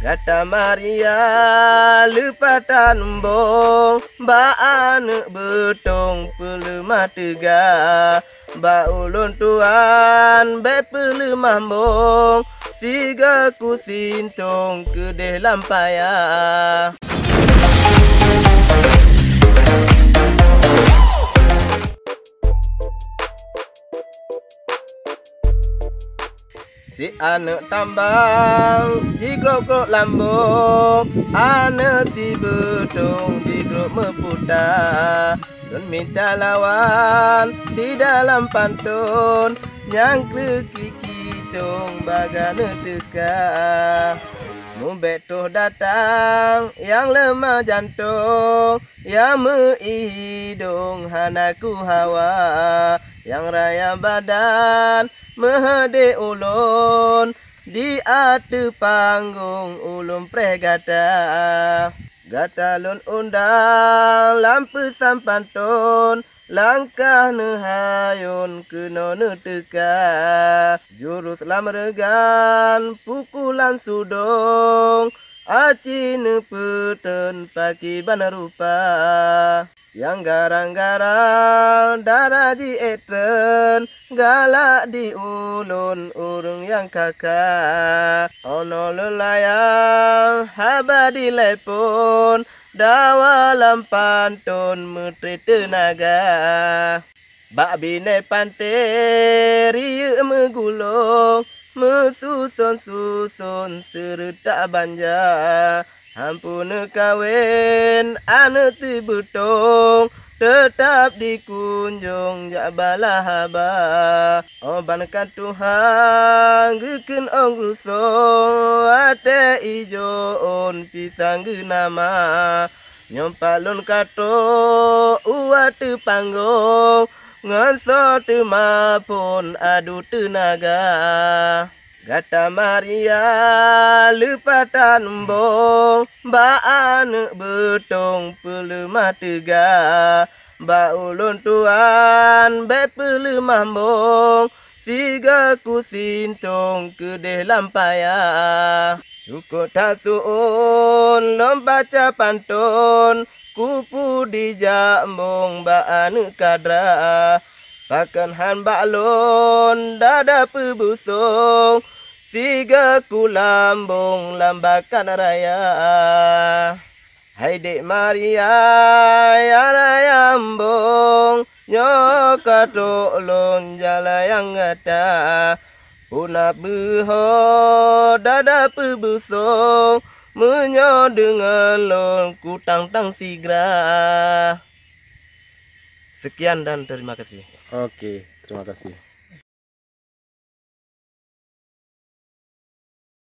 Kata Maria lepatan embong, ba anak betong pelemah tega, ba ulun tuan be pelemah mbong, siga ku sintong kedeh lampaya. Si anak tambang di grok-grok lambung, anak si betong di grok meputar. Don minta lawan di dalam pantun, yang kiki tong bagana teka. Mubetuh datang yang lemah jantung, yang meihidung hanaku hawa, yang raya badan mehade ulun di atu panggung ulun pregata. Gata lun undang lampu sampantun, langkah nehayun kena neteka. Jurus lamregan pukulan sudong, aci nepeten pagi bana rupa. Yang garang-garang darah di eten, galak di ulun urung yang kakak. Ono lelayang haba di lepon, dawalam pantun metri tenaga. Bak bine panteri megulung, mesusun-susun seretak banja. Ampun kawin anu ti betong, tetap dikunjung jak balahaba. Obankan Tuhan geken ong lusong, ate ijoon pisang genama. Nyompalun kato uat tu panggung, nganso tu mapun adu tenaga. Kata Maria lepatan embong, ba anak betong pelemah tega, ba ulun tuan be pelemah mbong, siga ku sintong kedeh lampaya. Cukup tak suun lom baca pantun, kupu di jambong ba anak kadra, pakan han baklon dada pebusung, siga ku lambung lambakan raya. Hai dek Maria ya rayambong, nyoka tolong jala yang gata. Puna beho dada pebusung, menyo dengan lon kutang tang sigra. Sekian dan terima kasih. Oke, terima kasih.